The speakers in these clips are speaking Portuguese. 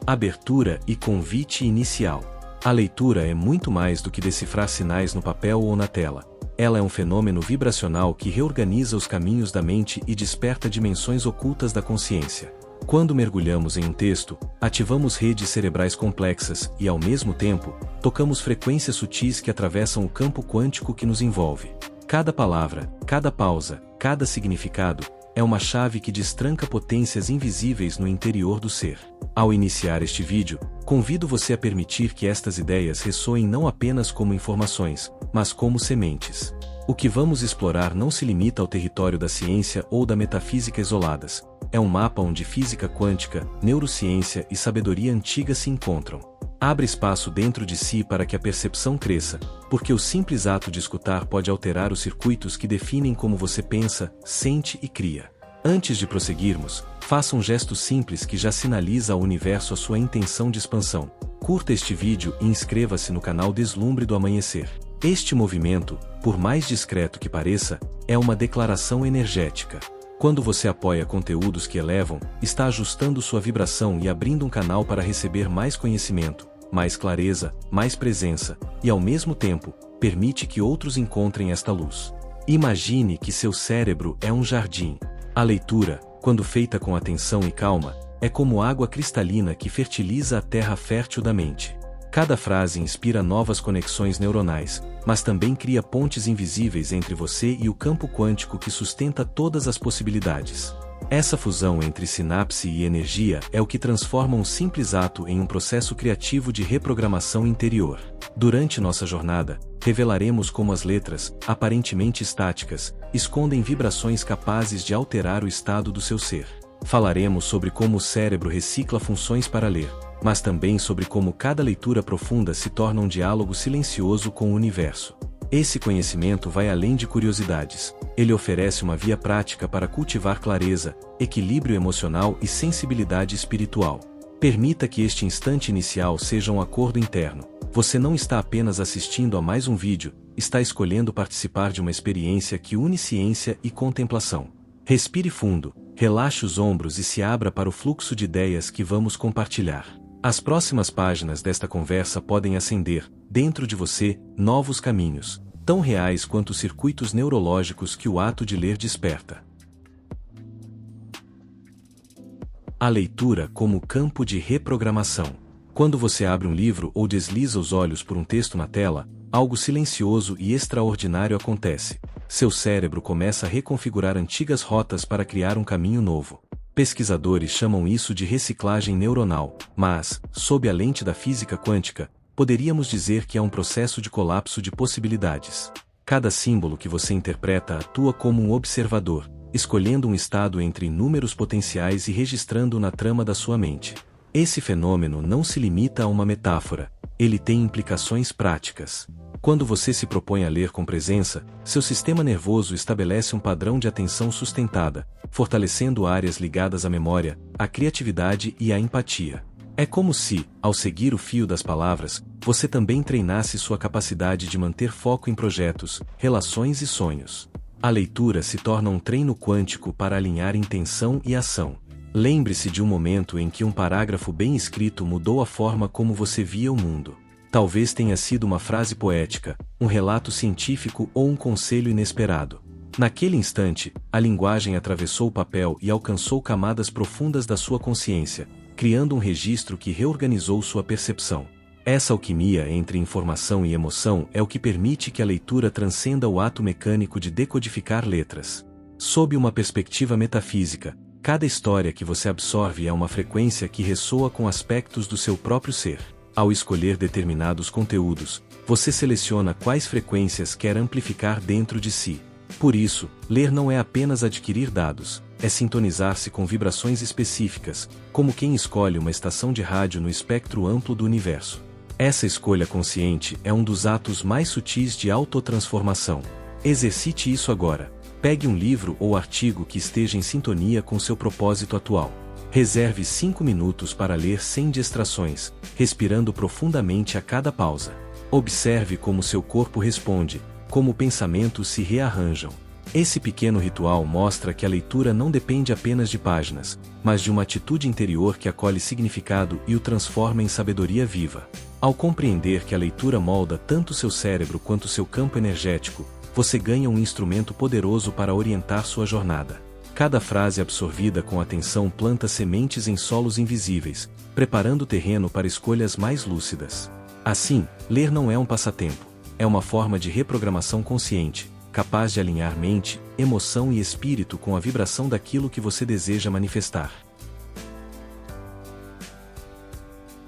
Abertura e convite inicial. A leitura é muito mais do que decifrar sinais no papel ou na tela. Ela é um fenômeno vibracional que reorganiza os caminhos da mente e desperta dimensões ocultas da consciência. Quando mergulhamos em um texto, ativamos redes cerebrais complexas e, ao mesmo tempo, tocamos frequências sutis que atravessam o campo quântico que nos envolve. Cada palavra, cada pausa, cada significado, é uma chave que destranca potências invisíveis no interior do ser. Ao iniciar este vídeo, convido você a permitir que estas ideias ressoem não apenas como informações, mas como sementes. O que vamos explorar não se limita ao território da ciência ou da metafísica isoladas. É um mapa onde física quântica, neurociência e sabedoria antiga se encontram. Abre espaço dentro de si para que a percepção cresça, porque o simples ato de escutar pode alterar os circuitos que definem como você pensa, sente e cria. Antes de prosseguirmos, faça um gesto simples que já sinaliza ao universo a sua intenção de expansão. Curta este vídeo e inscreva-se no canal Deslumbre do Amanhecer. Este movimento, por mais discreto que pareça, é uma declaração energética. Quando você apoia conteúdos que elevam, está ajustando sua vibração e abrindo um canal para receber mais conhecimento, mais clareza, mais presença, e ao mesmo tempo, permite que outros encontrem esta luz. Imagine que seu cérebro é um jardim. A leitura, quando feita com atenção e calma, é como água cristalina que fertiliza a terra fértil da mente. Cada frase inspira novas conexões neuronais, mas também cria pontes invisíveis entre você e o campo quântico que sustenta todas as possibilidades. Essa fusão entre sinapse e energia é o que transforma um simples ato em um processo criativo de reprogramação interior. Durante nossa jornada, revelaremos como as letras, aparentemente estáticas, escondem vibrações capazes de alterar o estado do seu ser. Falaremos sobre como o cérebro recicla funções para ler, mas também sobre como cada leitura profunda se torna um diálogo silencioso com o universo. Esse conhecimento vai além de curiosidades. Ele oferece uma via prática para cultivar clareza, equilíbrio emocional e sensibilidade espiritual. Permita que este instante inicial seja um acordo interno. Você não está apenas assistindo a mais um vídeo, está escolhendo participar de uma experiência que une ciência e contemplação. Respire fundo, relaxe os ombros e se abra para o fluxo de ideias que vamos compartilhar. As próximas páginas desta conversa podem acender, dentro de você, novos caminhos, tão reais quanto os circuitos neurológicos que o ato de ler desperta. A leitura como campo de reprogramação. Quando você abre um livro ou desliza os olhos por um texto na tela, algo silencioso e extraordinário acontece. Seu cérebro começa a reconfigurar antigas rotas para criar um caminho novo. Pesquisadores chamam isso de reciclagem neuronal, mas, sob a lente da física quântica, poderíamos dizer que é um processo de colapso de possibilidades. Cada símbolo que você interpreta atua como um observador, escolhendo um estado entre inúmeros potenciais e registrando na trama da sua mente. Esse fenômeno não se limita a uma metáfora, ele tem implicações práticas. Quando você se propõe a ler com presença, seu sistema nervoso estabelece um padrão de atenção sustentada, fortalecendo áreas ligadas à memória, à criatividade e à empatia. É como se, ao seguir o fio das palavras, você também treinasse sua capacidade de manter foco em projetos, relações e sonhos. A leitura se torna um treino quântico para alinhar intenção e ação. Lembre-se de um momento em que um parágrafo bem escrito mudou a forma como você via o mundo. Talvez tenha sido uma frase poética, um relato científico ou um conselho inesperado. Naquele instante, a linguagem atravessou o papel e alcançou camadas profundas da sua consciência, criando um registro que reorganizou sua percepção. Essa alquimia entre informação e emoção é o que permite que a leitura transcenda o ato mecânico de decodificar letras. Sob uma perspectiva metafísica, cada história que você absorve é uma frequência que ressoa com aspectos do seu próprio ser. Ao escolher determinados conteúdos, você seleciona quais frequências quer amplificar dentro de si. Por isso, ler não é apenas adquirir dados, é sintonizar-se com vibrações específicas, como quem escolhe uma estação de rádio no espectro amplo do universo. Essa escolha consciente é um dos atos mais sutis de autotransformação. Exercite isso agora. Pegue um livro ou artigo que esteja em sintonia com seu propósito atual. Reserve 5 minutos para ler sem distrações, respirando profundamente a cada pausa. Observe como seu corpo responde, como pensamentos se rearranjam. Esse pequeno ritual mostra que a leitura não depende apenas de páginas, mas de uma atitude interior que acolhe significado e o transforma em sabedoria viva. Ao compreender que a leitura molda tanto seu cérebro quanto seu campo energético, você ganha um instrumento poderoso para orientar sua jornada. Cada frase absorvida com atenção planta sementes em solos invisíveis, preparando o terreno para escolhas mais lúcidas. Assim, ler não é um passatempo, é uma forma de reprogramação consciente, capaz de alinhar mente, emoção e espírito com a vibração daquilo que você deseja manifestar.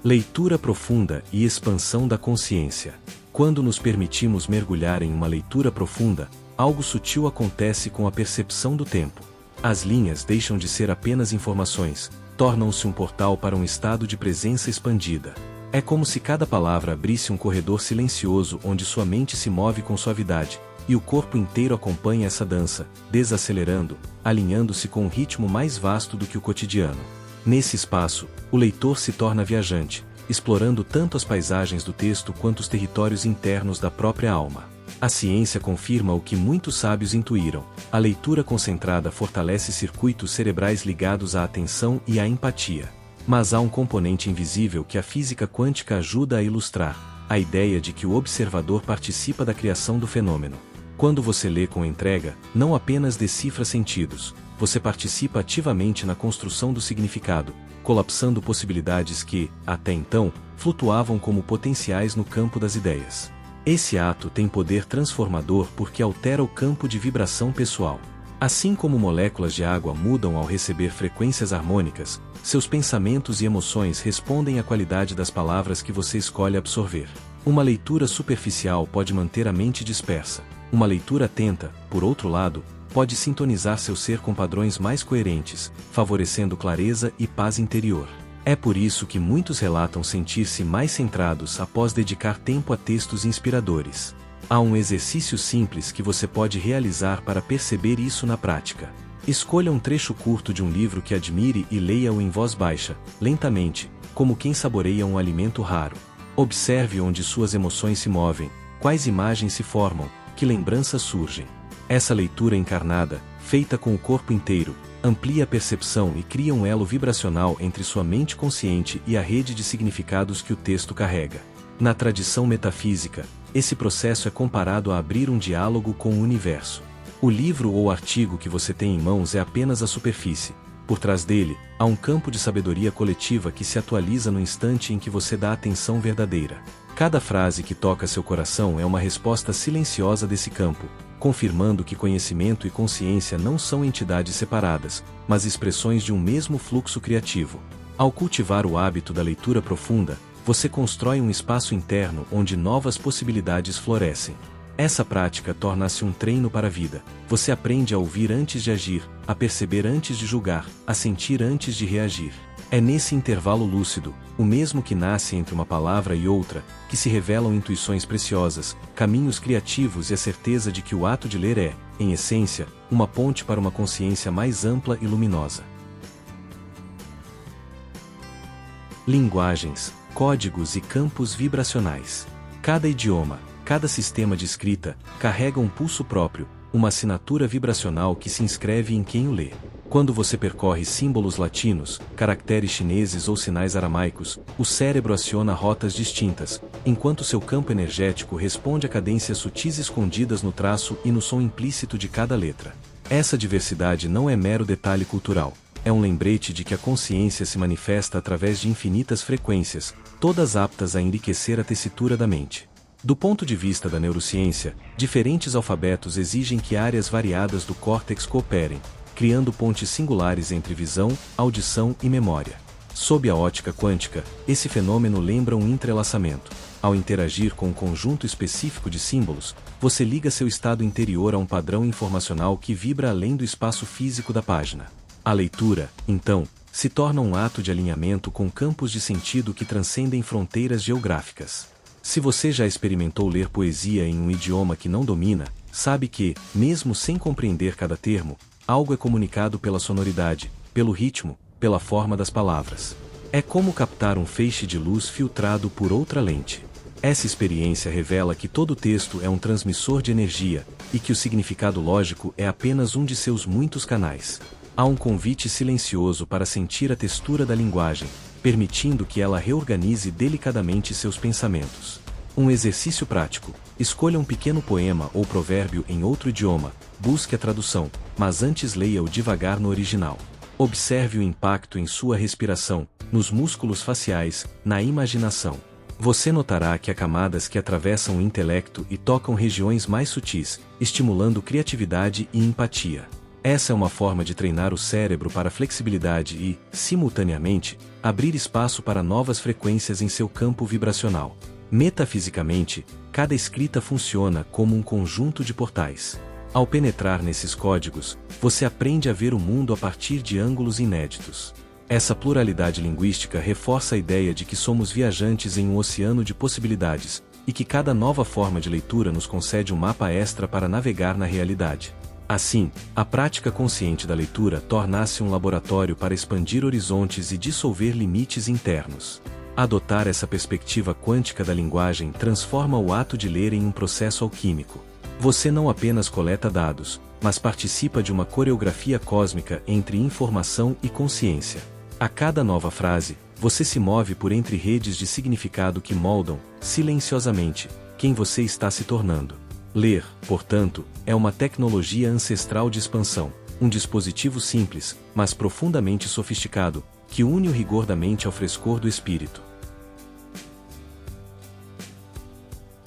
Leitura profunda e expansão da consciência. Quando nos permitimos mergulhar em uma leitura profunda, algo sutil acontece com a percepção do tempo. As linhas deixam de ser apenas informações, tornam-se um portal para um estado de presença expandida. É como se cada palavra abrisse um corredor silencioso onde sua mente se move com suavidade, e o corpo inteiro acompanha essa dança, desacelerando, alinhando-se com um ritmo mais vasto do que o cotidiano. Nesse espaço, o leitor se torna viajante, explorando tanto as paisagens do texto quanto os territórios internos da própria alma. A ciência confirma o que muitos sábios intuíram: a leitura concentrada fortalece circuitos cerebrais ligados à atenção e à empatia. Mas há um componente invisível que a física quântica ajuda a ilustrar: a ideia de que o observador participa da criação do fenômeno. Quando você lê com entrega, não apenas decifra sentidos, você participa ativamente na construção do significado, colapsando possibilidades que, até então, flutuavam como potenciais no campo das ideias. Esse ato tem poder transformador porque altera o campo de vibração pessoal. Assim como moléculas de água mudam ao receber frequências harmônicas, seus pensamentos e emoções respondem à qualidade das palavras que você escolhe absorver. Uma leitura superficial pode manter a mente dispersa. Uma leitura atenta, por outro lado, pode sintonizar seu ser com padrões mais coerentes, favorecendo clareza e paz interior. É por isso que muitos relatam sentir-se mais centrados após dedicar tempo a textos inspiradores. Há um exercício simples que você pode realizar para perceber isso na prática. Escolha um trecho curto de um livro que admire e leia-o em voz baixa, lentamente, como quem saboreia um alimento raro. Observe onde suas emoções se movem, quais imagens se formam, que lembranças surgem. Essa leitura encarnada, feita com o corpo inteiro, amplia a percepção e cria um elo vibracional entre sua mente consciente e a rede de significados que o texto carrega. Na tradição metafísica, esse processo é comparado a abrir um diálogo com o universo. O livro ou artigo que você tem em mãos é apenas a superfície. Por trás dele, há um campo de sabedoria coletiva que se atualiza no instante em que você dá atenção verdadeira. Cada frase que toca seu coração é uma resposta silenciosa desse campo, confirmando que conhecimento e consciência não são entidades separadas, mas expressões de um mesmo fluxo criativo. Ao cultivar o hábito da leitura profunda, você constrói um espaço interno onde novas possibilidades florescem. Essa prática torna-se um treino para a vida. Você aprende a ouvir antes de agir, a perceber antes de julgar, a sentir antes de reagir. É nesse intervalo lúcido, o mesmo que nasce entre uma palavra e outra, que se revelam intuições preciosas, caminhos criativos e a certeza de que o ato de ler é, em essência, uma ponte para uma consciência mais ampla e luminosa. Linguagens, códigos e campos vibracionais. Cada idioma, cada sistema de escrita, carrega um pulso próprio, uma assinatura vibracional que se inscreve em quem o lê. Quando você percorre símbolos latinos, caracteres chineses ou sinais aramaicos, o cérebro aciona rotas distintas, enquanto seu campo energético responde a cadências sutis escondidas no traço e no som implícito de cada letra. Essa diversidade não é mero detalhe cultural, é um lembrete de que a consciência se manifesta através de infinitas frequências, todas aptas a enriquecer a tessitura da mente. Do ponto de vista da neurociência, diferentes alfabetos exigem que áreas variadas do córtex cooperem, criando pontes singulares entre visão, audição e memória. Sob a ótica quântica, esse fenômeno lembra um entrelaçamento. Ao interagir com um conjunto específico de símbolos, você liga seu estado interior a um padrão informacional que vibra além do espaço físico da página. A leitura, então, se torna um ato de alinhamento com campos de sentido que transcendem fronteiras geográficas. Se você já experimentou ler poesia em um idioma que não domina, sabe que, mesmo sem compreender cada termo, algo é comunicado pela sonoridade, pelo ritmo, pela forma das palavras. É como captar um feixe de luz filtrado por outra lente. Essa experiência revela que todo texto é um transmissor de energia, e que o significado lógico é apenas um de seus muitos canais. Há um convite silencioso para sentir a textura da linguagem, permitindo que ela reorganize delicadamente seus pensamentos. Um exercício prático: escolha um pequeno poema ou provérbio em outro idioma, busque a tradução, mas antes leia-o devagar no original. Observe o impacto em sua respiração, nos músculos faciais, na imaginação. Você notará que há camadas que atravessam o intelecto e tocam regiões mais sutis, estimulando criatividade e empatia. Essa é uma forma de treinar o cérebro para a flexibilidade e, simultaneamente, abrir espaço para novas frequências em seu campo vibracional. Metafisicamente, cada escrita funciona como um conjunto de portais. Ao penetrar nesses códigos, você aprende a ver o mundo a partir de ângulos inéditos. Essa pluralidade linguística reforça a ideia de que somos viajantes em um oceano de possibilidades, e que cada nova forma de leitura nos concede um mapa extra para navegar na realidade. Assim, a prática consciente da leitura torna-se um laboratório para expandir horizontes e dissolver limites internos. Adotar essa perspectiva quântica da linguagem transforma o ato de ler em um processo alquímico. Você não apenas coleta dados, mas participa de uma coreografia cósmica entre informação e consciência. A cada nova frase, você se move por entre redes de significado que moldam, silenciosamente, quem você está se tornando. Ler, portanto, é uma tecnologia ancestral de expansão, um dispositivo simples, mas profundamente sofisticado, que une o rigor da mente ao frescor do espírito.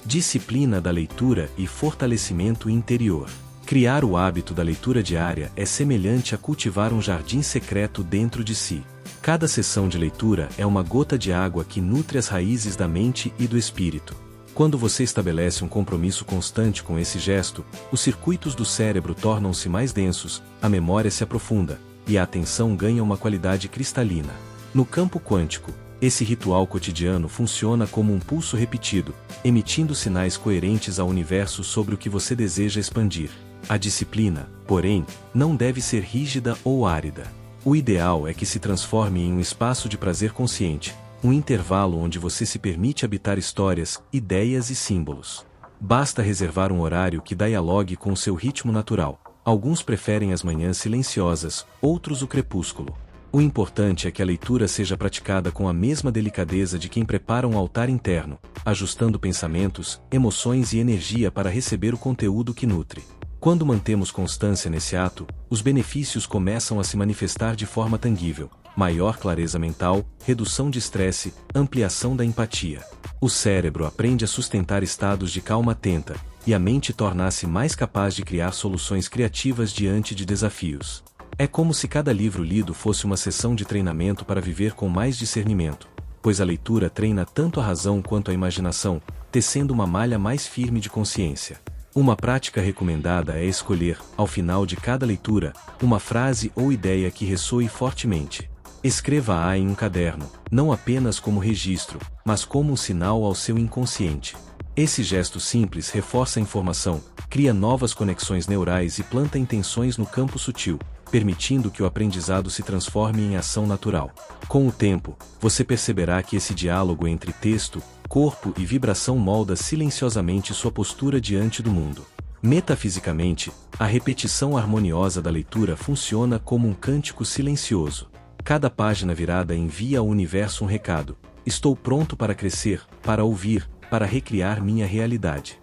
Disciplina da leitura e fortalecimento interior. Criar o hábito da leitura diária é semelhante a cultivar um jardim secreto dentro de si. Cada sessão de leitura é uma gota de água que nutre as raízes da mente e do espírito. Quando você estabelece um compromisso constante com esse gesto, os circuitos do cérebro tornam-se mais densos, a memória se aprofunda, e a atenção ganha uma qualidade cristalina. No campo quântico, esse ritual cotidiano funciona como um pulso repetido, emitindo sinais coerentes ao universo sobre o que você deseja expandir. A disciplina, porém, não deve ser rígida ou árida. O ideal é que se transforme em um espaço de prazer consciente, um intervalo onde você se permite habitar histórias, ideias e símbolos. Basta reservar um horário que dialogue com o seu ritmo natural. Alguns preferem as manhãs silenciosas, outros o crepúsculo. O importante é que a leitura seja praticada com a mesma delicadeza de quem prepara um altar interno, ajustando pensamentos, emoções e energia para receber o conteúdo que nutre. Quando mantemos constância nesse ato, os benefícios começam a se manifestar de forma tangível: maior clareza mental, redução de estresse, ampliação da empatia. O cérebro aprende a sustentar estados de calma atenta, e a mente torna-se mais capaz de criar soluções criativas diante de desafios. É como se cada livro lido fosse uma sessão de treinamento para viver com mais discernimento, pois a leitura treina tanto a razão quanto a imaginação, tecendo uma malha mais firme de consciência. Uma prática recomendada é escolher, ao final de cada leitura, uma frase ou ideia que ressoe fortemente. Escreva-a em um caderno, não apenas como registro, mas como um sinal ao seu inconsciente. Esse gesto simples reforça a informação, cria novas conexões neurais e planta intenções no campo sutil, permitindo que o aprendizado se transforme em ação natural. Com o tempo, você perceberá que esse diálogo entre texto, corpo e vibração molda silenciosamente sua postura diante do mundo. Metafisicamente, a repetição harmoniosa da leitura funciona como um cântico silencioso. Cada página virada envia ao universo um recado: estou pronto para crescer, para ouvir, para recriar minha realidade.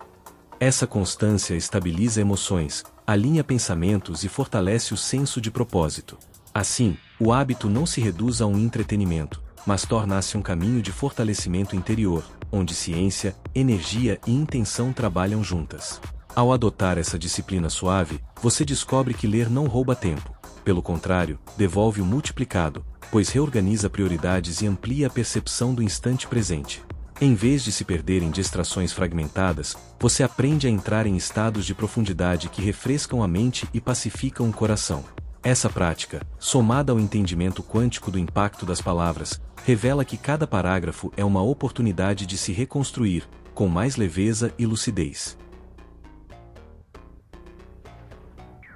Essa constância estabiliza emoções, alinha pensamentos e fortalece o senso de propósito. Assim, o hábito não se reduz a um entretenimento, mas torna-se um caminho de fortalecimento interior, onde ciência, energia e intenção trabalham juntas. Ao adotar essa disciplina suave, você descobre que ler não rouba tempo. Pelo contrário, devolve o multiplicado, pois reorganiza prioridades e amplia a percepção do instante presente. Em vez de se perder em distrações fragmentadas, você aprende a entrar em estados de profundidade que refrescam a mente e pacificam o coração. Essa prática, somada ao entendimento quântico do impacto das palavras, revela que cada parágrafo é uma oportunidade de se reconstruir, com mais leveza e lucidez.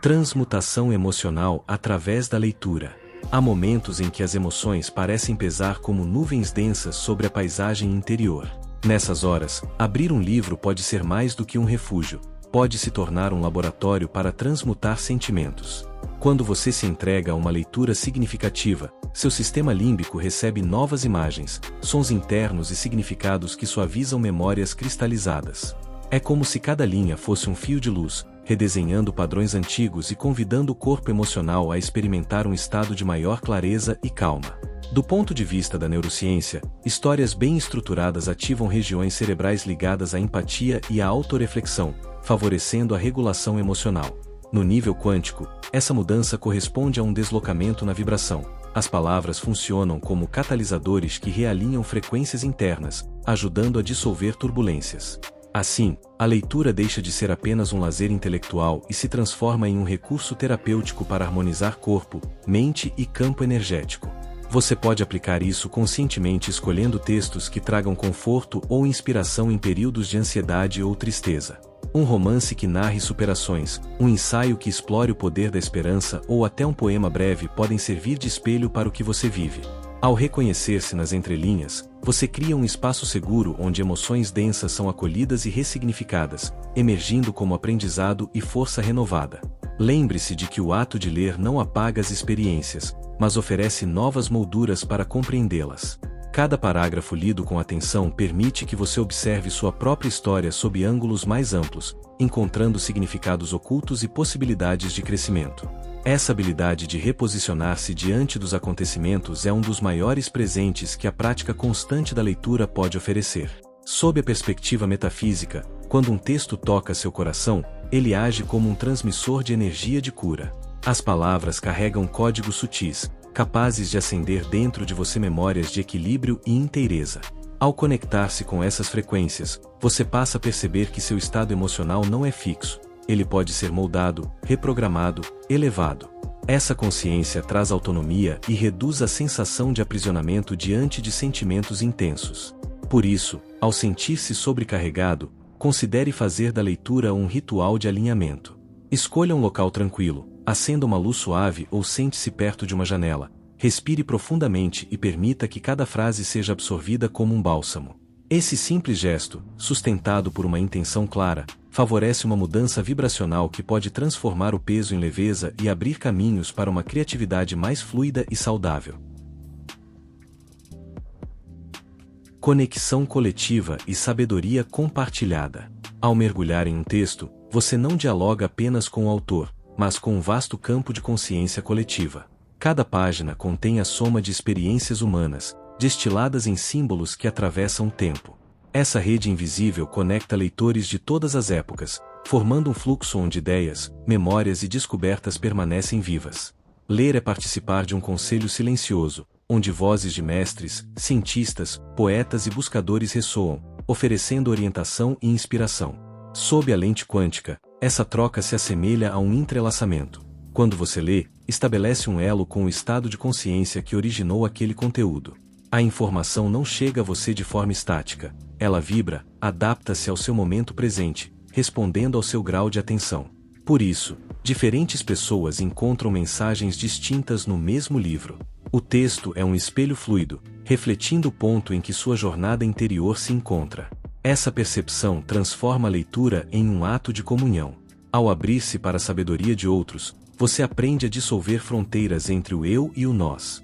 Transmutação emocional através da leitura. Há momentos em que as emoções parecem pesar como nuvens densas sobre a paisagem interior. Nessas horas, abrir um livro pode ser mais do que um refúgio, pode se tornar um laboratório para transmutar sentimentos. Quando você se entrega a uma leitura significativa, seu sistema límbico recebe novas imagens, sons internos e significados que suavizam memórias cristalizadas. É como se cada linha fosse um fio de luz, redesenhando padrões antigos e convidando o corpo emocional a experimentar um estado de maior clareza e calma. Do ponto de vista da neurociência, histórias bem estruturadas ativam regiões cerebrais ligadas à empatia e à autorreflexão, favorecendo a regulação emocional. No nível quântico, essa mudança corresponde a um deslocamento na vibração. As palavras funcionam como catalisadores que realinham frequências internas, ajudando a dissolver turbulências. Assim, a leitura deixa de ser apenas um lazer intelectual e se transforma em um recurso terapêutico para harmonizar corpo, mente e campo energético. Você pode aplicar isso conscientemente escolhendo textos que tragam conforto ou inspiração em períodos de ansiedade ou tristeza. Um romance que narre superações, um ensaio que explore o poder da esperança ou até um poema breve podem servir de espelho para o que você vive. Ao reconhecer-se nas entrelinhas, você cria um espaço seguro onde emoções densas são acolhidas e ressignificadas, emergindo como aprendizado e força renovada. Lembre-se de que o ato de ler não apaga as experiências, mas oferece novas molduras para compreendê-las. Cada parágrafo lido com atenção permite que você observe sua própria história sob ângulos mais amplos, encontrando significados ocultos e possibilidades de crescimento. Essa habilidade de reposicionar-se diante dos acontecimentos é um dos maiores presentes que a prática constante da leitura pode oferecer. Sob a perspectiva metafísica, quando um texto toca seu coração, ele age como um transmissor de energia de cura. As palavras carregam códigos sutis, capazes de acender dentro de você memórias de equilíbrio e inteireza. Ao conectar-se com essas frequências, você passa a perceber que seu estado emocional não é fixo. Ele pode ser moldado, reprogramado, elevado. Essa consciência traz autonomia e reduz a sensação de aprisionamento diante de sentimentos intensos. Por isso, ao sentir-se sobrecarregado, considere fazer da leitura um ritual de alinhamento. Escolha um local tranquilo, acenda uma luz suave ou sente-se perto de uma janela. Respire profundamente e permita que cada frase seja absorvida como um bálsamo. Esse simples gesto, sustentado por uma intenção clara, favorece uma mudança vibracional que pode transformar o peso em leveza e abrir caminhos para uma criatividade mais fluida e saudável. Conexão coletiva e sabedoria compartilhada. Ao mergulhar em um texto, você não dialoga apenas com o autor, mas com um vasto campo de consciência coletiva. Cada página contém a soma de experiências humanas, destiladas em símbolos que atravessam o tempo. Essa rede invisível conecta leitores de todas as épocas, formando um fluxo onde ideias, memórias e descobertas permanecem vivas. Ler é participar de um conselho silencioso, onde vozes de mestres, cientistas, poetas e buscadores ressoam, oferecendo orientação e inspiração. Sob a lente quântica, essa troca se assemelha a um entrelaçamento. Quando você lê, estabelece um elo com o estado de consciência que originou aquele conteúdo. A informação não chega a você de forma estática, ela vibra, adapta-se ao seu momento presente, respondendo ao seu grau de atenção. Por isso, diferentes pessoas encontram mensagens distintas no mesmo livro. O texto é um espelho fluido, refletindo o ponto em que sua jornada interior se encontra. Essa percepção transforma a leitura em um ato de comunhão. Ao abrir-se para a sabedoria de outros, você aprende a dissolver fronteiras entre o eu e o nós.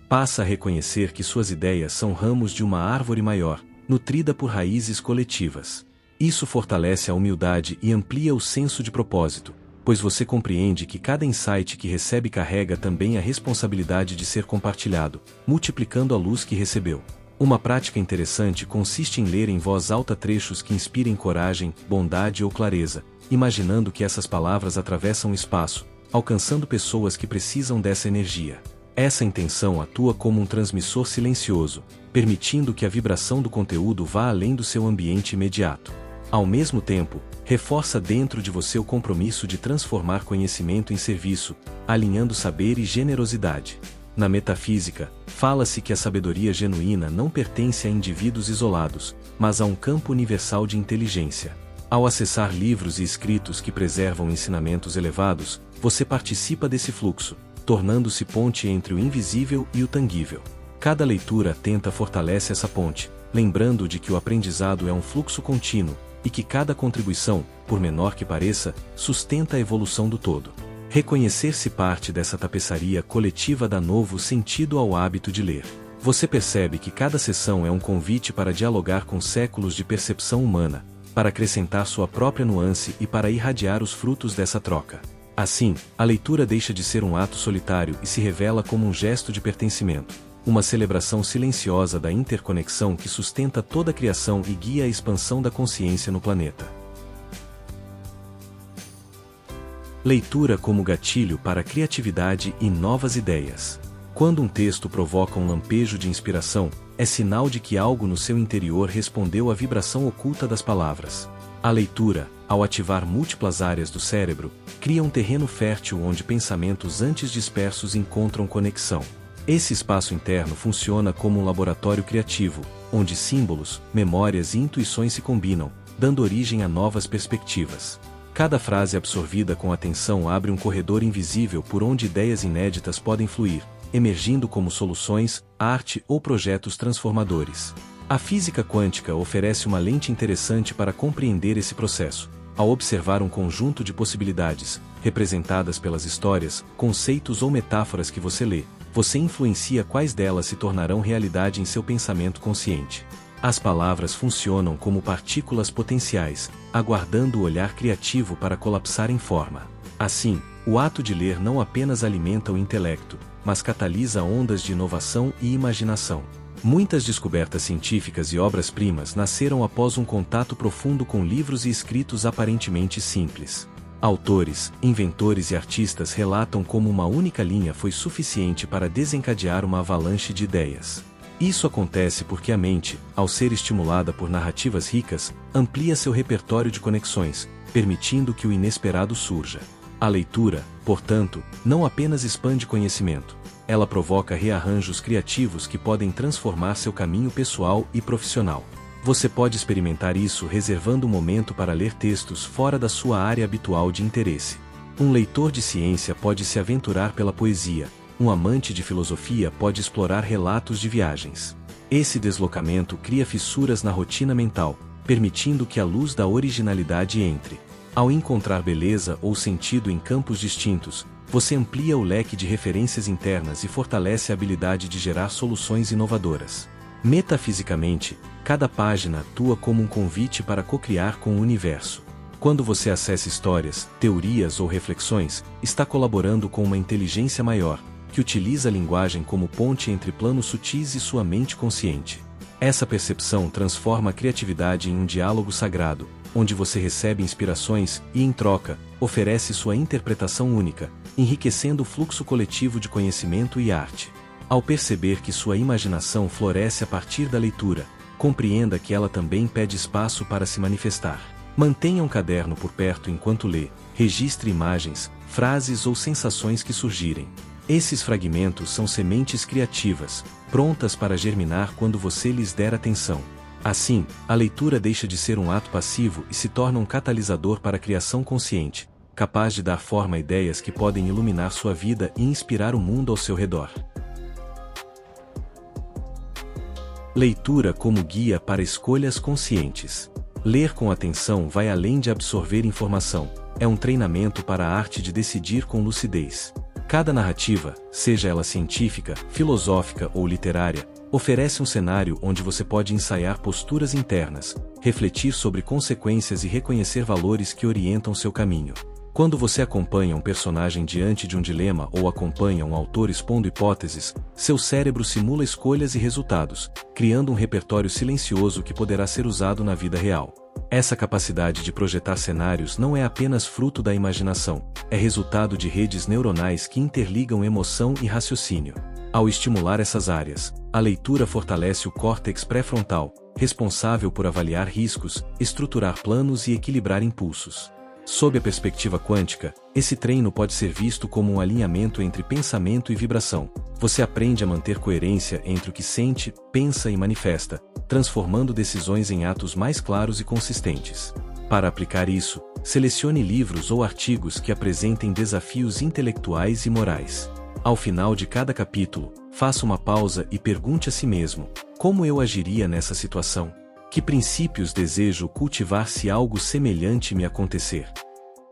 Passa a reconhecer que suas ideias são ramos de uma árvore maior, nutrida por raízes coletivas. Isso fortalece a humildade e amplia o senso de propósito, pois você compreende que cada insight que recebe carrega também a responsabilidade de ser compartilhado, multiplicando a luz que recebeu. Uma prática interessante consiste em ler em voz alta trechos que inspirem coragem, bondade ou clareza, imaginando que essas palavras atravessam o espaço, alcançando pessoas que precisam dessa energia. Essa intenção atua como um transmissor silencioso, permitindo que a vibração do conteúdo vá além do seu ambiente imediato. Ao mesmo tempo, reforça dentro de você o compromisso de transformar conhecimento em serviço, alinhando saber e generosidade. Na metafísica, fala-se que a sabedoria genuína não pertence a indivíduos isolados, mas a um campo universal de inteligência. Ao acessar livros e escritos que preservam ensinamentos elevados, você participa desse fluxo, tornando-se ponte entre o invisível e o tangível. Cada leitura atenta fortalece essa ponte, lembrando de que o aprendizado é um fluxo contínuo, e que cada contribuição, por menor que pareça, sustenta a evolução do todo. Reconhecer-se parte dessa tapeçaria coletiva dá novo sentido ao hábito de ler. Você percebe que cada sessão é um convite para dialogar com séculos de percepção humana, para acrescentar sua própria nuance e para irradiar os frutos dessa troca. Assim, a leitura deixa de ser um ato solitário e se revela como um gesto de pertencimento, uma celebração silenciosa da interconexão que sustenta toda a criação e guia a expansão da consciência no planeta. Leitura como gatilho para a criatividade e novas ideias. Quando um texto provoca um lampejo de inspiração, é sinal de que algo no seu interior respondeu à vibração oculta das palavras. A leitura, ao ativar múltiplas áreas do cérebro, cria um terreno fértil onde pensamentos antes dispersos encontram conexão. Esse espaço interno funciona como um laboratório criativo, onde símbolos, memórias e intuições se combinam, dando origem a novas perspectivas. Cada frase absorvida com atenção abre um corredor invisível por onde ideias inéditas podem fluir, emergindo como soluções, arte ou projetos transformadores. A física quântica oferece uma lente interessante para compreender esse processo. Ao observar um conjunto de possibilidades, representadas pelas histórias, conceitos ou metáforas que você lê, você influencia quais delas se tornarão realidade em seu pensamento consciente. As palavras funcionam como partículas potenciais, aguardando o olhar criativo para colapsar em forma. Assim, o ato de ler não apenas alimenta o intelecto, mas catalisa ondas de inovação e imaginação. Muitas descobertas científicas e obras-primas nasceram após um contato profundo com livros e escritos aparentemente simples. Autores, inventores e artistas relatam como uma única linha foi suficiente para desencadear uma avalanche de ideias. Isso acontece porque a mente, ao ser estimulada por narrativas ricas, amplia seu repertório de conexões, permitindo que o inesperado surja. A leitura, portanto, não apenas expande conhecimento, ela provoca rearranjos criativos que podem transformar seu caminho pessoal e profissional. Você pode experimentar isso reservando um momento para ler textos fora da sua área habitual de interesse. Um leitor de ciência pode se aventurar pela poesia, um amante de filosofia pode explorar relatos de viagens. Esse deslocamento cria fissuras na rotina mental, permitindo que a luz da originalidade entre. Ao encontrar beleza ou sentido em campos distintos, você amplia o leque de referências internas e fortalece a habilidade de gerar soluções inovadoras. Metafisicamente, cada página atua como um convite para cocriar com o universo. Quando você acessa histórias, teorias ou reflexões, está colaborando com uma inteligência maior, que utiliza a linguagem como ponte entre planos sutis e sua mente consciente. Essa percepção transforma a criatividade em um diálogo sagrado, onde você recebe inspirações e, em troca, oferece sua interpretação única, enriquecendo o fluxo coletivo de conhecimento e arte. Ao perceber que sua imaginação floresce a partir da leitura, compreenda que ela também pede espaço para se manifestar. Mantenha um caderno por perto enquanto lê, registre imagens, frases ou sensações que surgirem. Esses fragmentos são sementes criativas, prontas para germinar quando você lhes der atenção. Assim, a leitura deixa de ser um ato passivo e se torna um catalisador para a criação consciente, capaz de dar forma a ideias que podem iluminar sua vida e inspirar o mundo ao seu redor. Leitura como guia para escolhas conscientes. Ler com atenção vai além de absorver informação, é um treinamento para a arte de decidir com lucidez. Cada narrativa, seja ela científica, filosófica ou literária, oferece um cenário onde você pode ensaiar posturas internas, refletir sobre consequências e reconhecer valores que orientam seu caminho. Quando você acompanha um personagem diante de um dilema ou acompanha um autor expondo hipóteses, seu cérebro simula escolhas e resultados, criando um repertório silencioso que poderá ser usado na vida real. Essa capacidade de projetar cenários não é apenas fruto da imaginação, é resultado de redes neuronais que interligam emoção e raciocínio. Ao estimular essas áreas, a leitura fortalece o córtex pré-frontal, responsável por avaliar riscos, estruturar planos e equilibrar impulsos. Sob a perspectiva quântica, esse treino pode ser visto como um alinhamento entre pensamento e vibração. Você aprende a manter coerência entre o que sente, pensa e manifesta, transformando decisões em atos mais claros e consistentes. Para aplicar isso, selecione livros ou artigos que apresentem desafios intelectuais e morais. Ao final de cada capítulo, faça uma pausa e pergunte a si mesmo: Como eu agiria nessa situação? Que princípios desejo cultivar se algo semelhante me acontecer?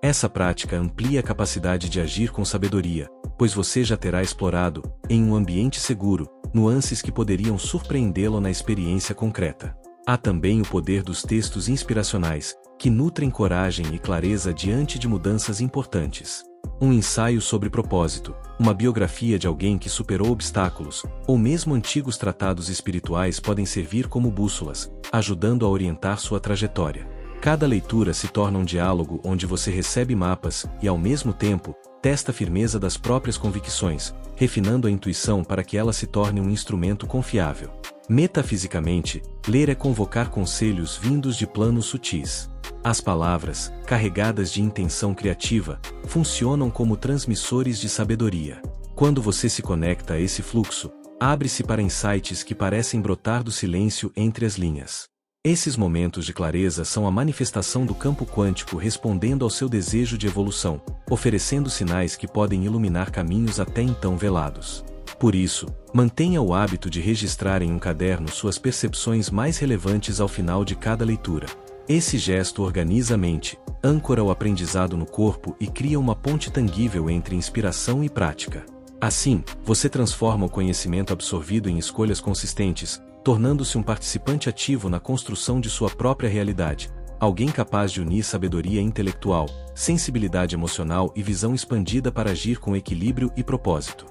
Essa prática amplia a capacidade de agir com sabedoria, pois você já terá explorado, em um ambiente seguro, nuances que poderiam surpreendê-lo na experiência concreta. Há também o poder dos textos inspiracionais, que nutrem coragem e clareza diante de mudanças importantes. Um ensaio sobre propósito, uma biografia de alguém que superou obstáculos, ou mesmo antigos tratados espirituais podem servir como bússolas, ajudando a orientar sua trajetória. Cada leitura se torna um diálogo onde você recebe mapas e, ao mesmo tempo, testa a firmeza das próprias convicções, refinando a intuição para que ela se torne um instrumento confiável. Metafisicamente, ler é convocar conselhos vindos de planos sutis. As palavras, carregadas de intenção criativa, funcionam como transmissores de sabedoria. Quando você se conecta a esse fluxo, abre-se para insights que parecem brotar do silêncio entre as linhas. Esses momentos de clareza são a manifestação do campo quântico respondendo ao seu desejo de evolução, oferecendo sinais que podem iluminar caminhos até então velados. Por isso, mantenha o hábito de registrar em um caderno suas percepções mais relevantes ao final de cada leitura. Esse gesto organiza a mente, âncora o aprendizado no corpo e cria uma ponte tangível entre inspiração e prática. Assim, você transforma o conhecimento absorvido em escolhas consistentes, tornando-se um participante ativo na construção de sua própria realidade, alguém capaz de unir sabedoria intelectual, sensibilidade emocional e visão expandida para agir com equilíbrio e propósito.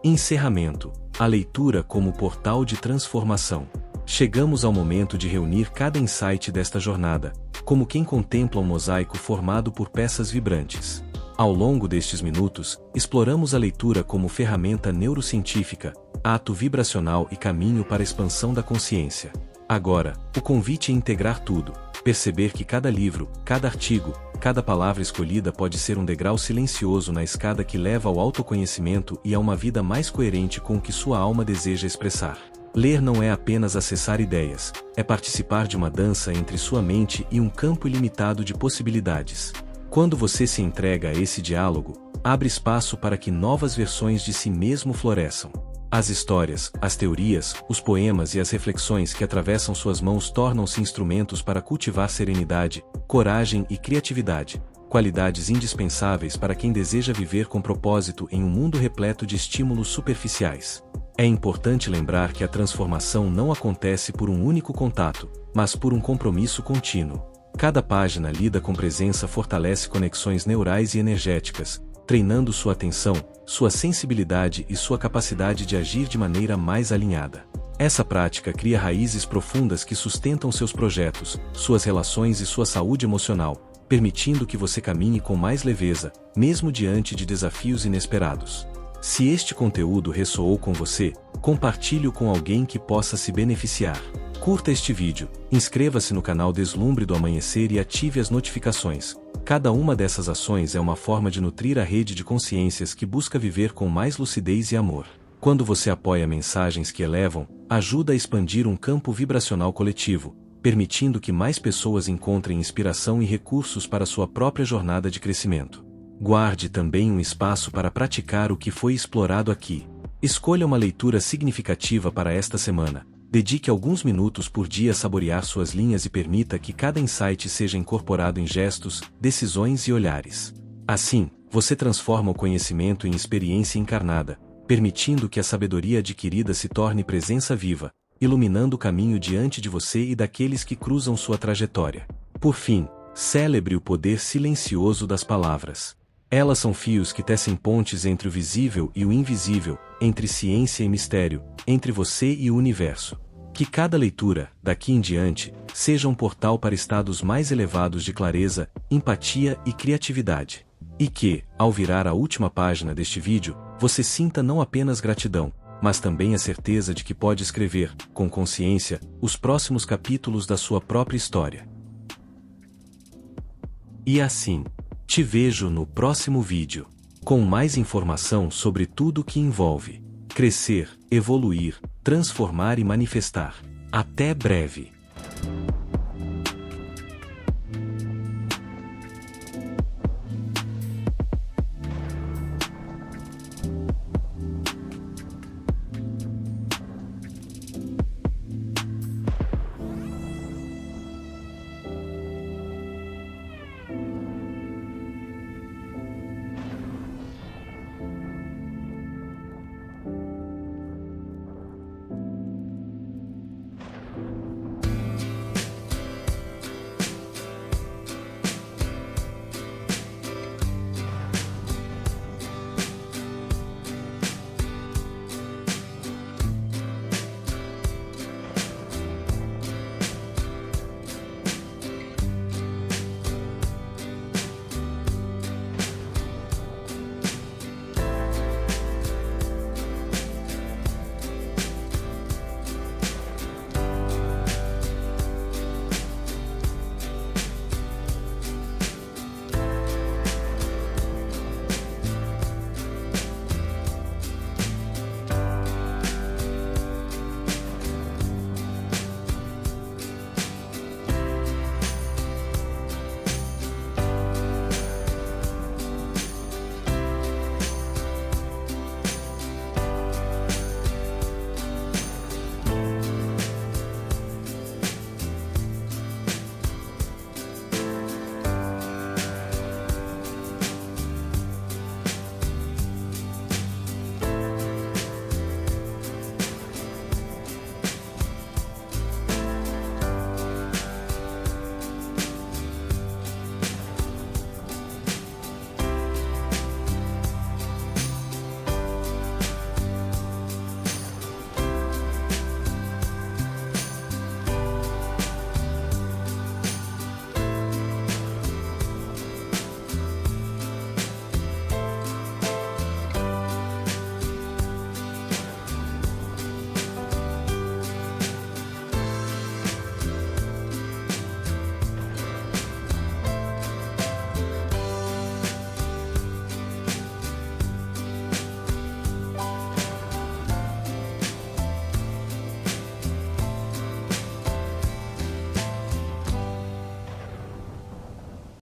Encerramento: a leitura como portal de transformação. Chegamos ao momento de reunir cada insight desta jornada, como quem contempla um mosaico formado por peças vibrantes. Ao longo destes minutos, exploramos a leitura como ferramenta neurocientífica, ato vibracional e caminho para a expansão da consciência. Agora, o convite é integrar tudo, perceber que cada livro, cada artigo, cada palavra escolhida pode ser um degrau silencioso na escada que leva ao autoconhecimento e a uma vida mais coerente com o que sua alma deseja expressar. Ler não é apenas acessar ideias, é participar de uma dança entre sua mente e um campo ilimitado de possibilidades. Quando você se entrega a esse diálogo, abre espaço para que novas versões de si mesmo floresçam. As histórias, as teorias, os poemas e as reflexões que atravessam suas mãos tornam-se instrumentos para cultivar serenidade, coragem e criatividade, qualidades indispensáveis para quem deseja viver com propósito em um mundo repleto de estímulos superficiais. É importante lembrar que a transformação não acontece por um único contato, mas por um compromisso contínuo. Cada página lida com presença fortalece conexões neurais e energéticas, treinando sua atenção, sua sensibilidade e sua capacidade de agir de maneira mais alinhada. Essa prática cria raízes profundas que sustentam seus projetos, suas relações e sua saúde emocional, permitindo que você caminhe com mais leveza, mesmo diante de desafios inesperados. Se este conteúdo ressoou com você, compartilhe-o com alguém que possa se beneficiar. Curta este vídeo, inscreva-se no canal Deslumbre do Amanhecer e ative as notificações. Cada uma dessas ações é uma forma de nutrir a rede de consciências que busca viver com mais lucidez e amor. Quando você apoia mensagens que elevam, ajuda a expandir um campo vibracional coletivo, permitindo que mais pessoas encontrem inspiração e recursos para sua própria jornada de crescimento. Guarde também um espaço para praticar o que foi explorado aqui. Escolha uma leitura significativa para esta semana. Dedique alguns minutos por dia a saborear suas linhas e permita que cada insight seja incorporado em gestos, decisões e olhares. Assim, você transforma o conhecimento em experiência encarnada, permitindo que a sabedoria adquirida se torne presença viva, iluminando o caminho diante de você e daqueles que cruzam sua trajetória. Por fim, celebre o poder silencioso das palavras. Elas são fios que tecem pontes entre o visível e o invisível, entre ciência e mistério, entre você e o universo. Que cada leitura, daqui em diante, seja um portal para estados mais elevados de clareza, empatia e criatividade. E que, ao virar a última página deste vídeo, você sinta não apenas gratidão, mas também a certeza de que pode escrever, com consciência, os próximos capítulos da sua própria história. E assim, te vejo no próximo vídeo, com mais informação sobre tudo que envolve crescer, evoluir, transformar e manifestar. Até breve!